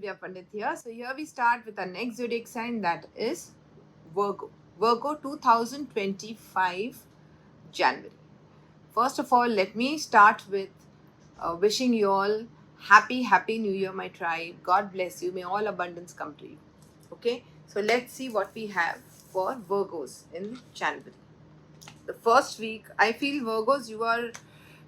Vidya Pandit here. So here we start with our next zodiac sign, that is Virgo. Virgo 2025 January. First of all, let me start with wishing you all happy New Year, my tribe. God bless you. May all abundance come to you. Okay, so let's see what we have for Virgos in January. The first week, I feel Virgos, you are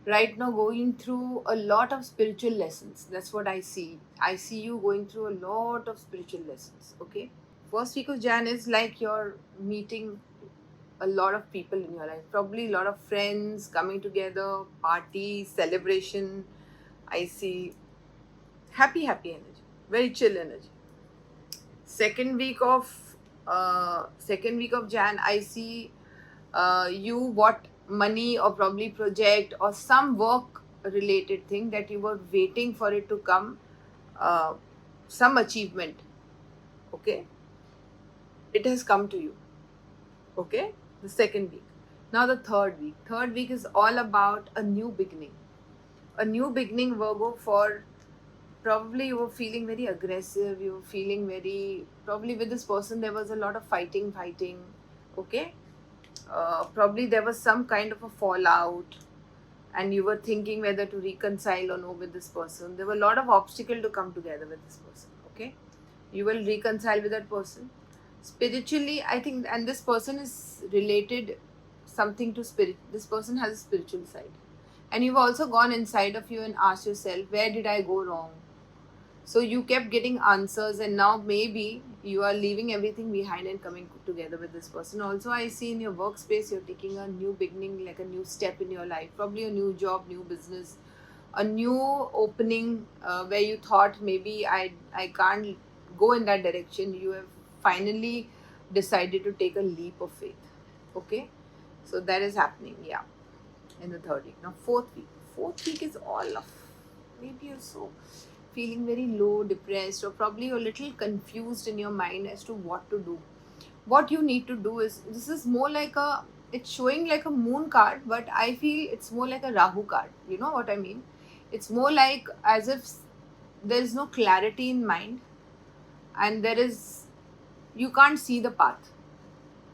right now going through a lot of spiritual lessons. That's what I see. I see you going through a lot of spiritual lessons. Okay, first week of Jan is like you're meeting a lot of people in your life, probably a lot of friends coming together, party, celebration. I see happy energy, very chill energy. Second week of Jan, I see you what money or probably project or some work related thing that you were waiting for it to come, uh, some achievement. Okay, it has come to you. Okay, the second week. Now the third week is all about a new beginning. A new beginning, Virgo. For probably you were feeling very aggressive, you were feeling very, probably with this person there was a lot of fighting. Okay, probably there was some kind of a fallout and you were thinking whether to reconcile or no with this person. There were a lot of obstacles to come together with this person. Okay, you will reconcile with that person spiritually, I think. And this person is related something to spirit. This person has a spiritual side, and you've also gone inside of you and asked yourself, where did I go wrong? So you kept getting answers, and now maybe you are leaving everything behind and coming together with this person. Also, I see in your workspace you're taking a new beginning, like a new step in your life, probably a new job, new business, a new opening, where you thought maybe I can't go in that direction. You have finally decided to take a leap of faith. Okay, so that is happening. Yeah, in the third week. Now fourth week is all of, maybe you're so feeling very low, depressed, or probably you're a little confused in your mind as to what to do. What you need to do is, this is more like a, it's showing like a moon card, but I feel it's more like a Rahu card. You know what I mean? It's more like as if there is no clarity in mind, and there is, you can't see the path.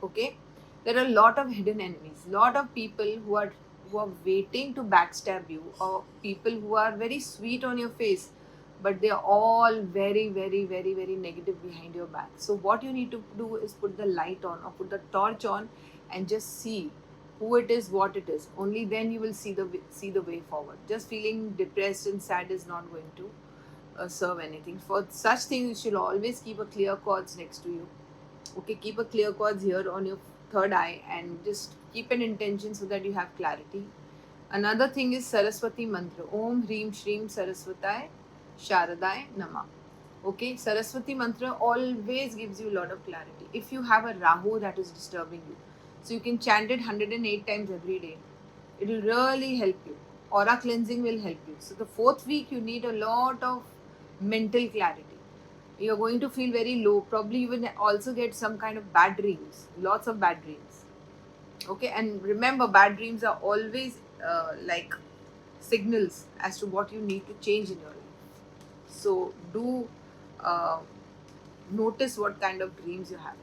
Okay, there are a lot of hidden enemies, lot of people who are waiting to backstab you, or people who are very sweet on your face, but they are all very negative behind your back. So what you need to do is put the light on, or put the torch on, and just see who it is, what it is. Only then you will see the way forward. Just feeling depressed and sad is not going to serve anything. For such things, you should always keep a clear cords next to you. Okay, keep a clear cords here on your third eye, and just keep an intention so that you have clarity. Another thing is Saraswati mantra. Om Hreem Shreem Saraswatai Sharadai Nama. Okay, Saraswati mantra always gives you a lot of clarity. If you have a Rahu that is disturbing you, so you can chant it 108 times every day. It will really help you. Aura cleansing will help you. So the fourth week you need a lot of mental clarity. You're going to feel very low. Probably you will also get some kind of bad dreams, lots of bad dreams. Okay, and remember, bad dreams are always like signals as to what you need to change in your life. So do uh, notice what kind of dreams you're having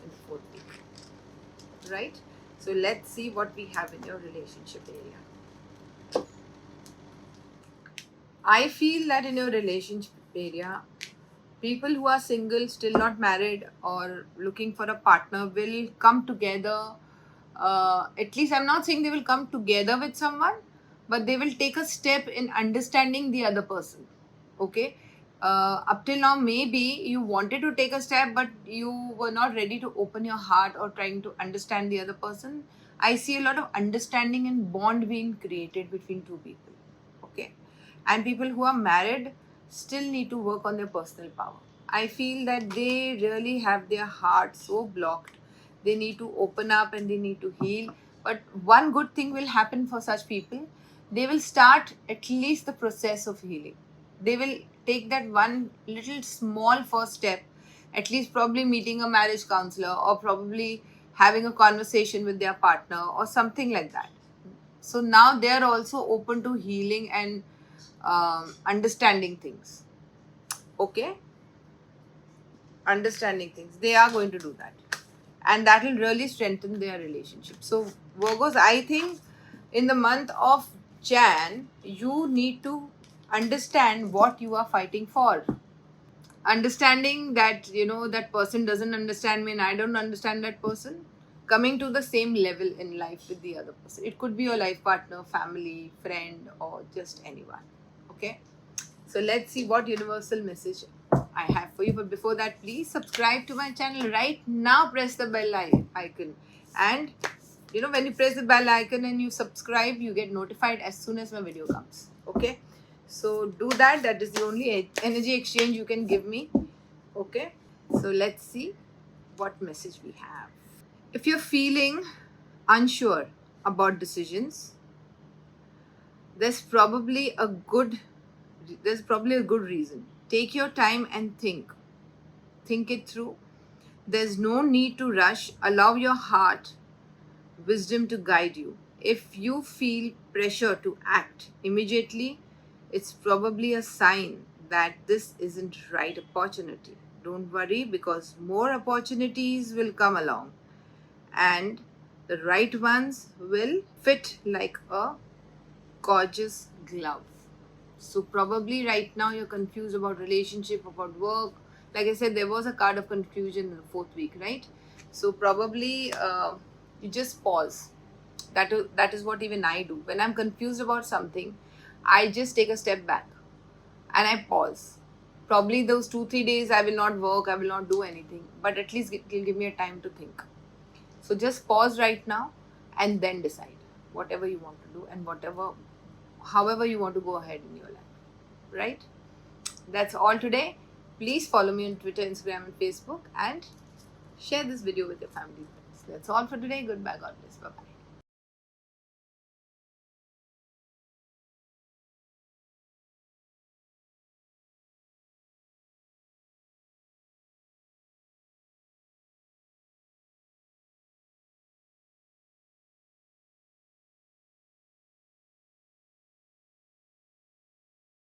in the fourth week, right? So let's see what we have in your relationship area. I feel that in your relationship area, people who are single, still not married, or looking for a partner will come together. At least I'm not saying they will come together with someone, but they will take a step in understanding the other person. Okay, up till now maybe you wanted to take a step, but you were not ready to open your heart or trying to understand the other person. I see a lot of understanding and bond being created between two people. Okay, and people who are married still need to work on their personal power. I feel that they really have their heart so blocked. They need to open up and they need to heal. But one good thing will happen for such people. They will start at least the process of healing. They will take that one little small first step, at least probably meeting a marriage counselor, or probably having a conversation with their partner or something like that. So now they are also open to healing and understanding things. Okay, understanding things. They are going to do that. And that will really strengthen their relationship. So, Virgos, I think in the month of Jan, you need to understand what you are fighting for. Understanding that, that person doesn't understand me and I don't understand that person. Coming to the same level in life with the other person. It could be your life partner, family, friend, or just anyone. Okay? So let's see what universal message I have for you. But before that, please subscribe to my channel right now. Press the bell icon. And when you press the bell icon and you subscribe, you get notified as soon as my video comes. Okay? So do that. That is the only energy exchange you can give me. Okay? So let's see what message we have. If you're feeling unsure about decisions, there's probably a good reason. Take your time and think it through. There's no need to rush. Allow your heart wisdom to guide you. If you feel pressure to act immediately, it's probably a sign that this isn't right opportunity. Don't worry, because more opportunities will come along and the right ones will fit like a gorgeous glove. So probably right now you're confused about relationship, about work. Like I said, there was a card of confusion in the 4th week, right? So probably you just pause. That is what even I do. When I'm confused about something, I just take a step back and I pause. Probably those 2-3 days I will not work, I will not do anything, but at least it will give me a time to think. So just pause right now and then decide whatever you want to do and however you want to go ahead in your life. Right? That's all today. Please follow me on Twitter, Instagram, and Facebook, and share this video with your family friends. That's all for today. Goodbye. God bless. Bye-bye.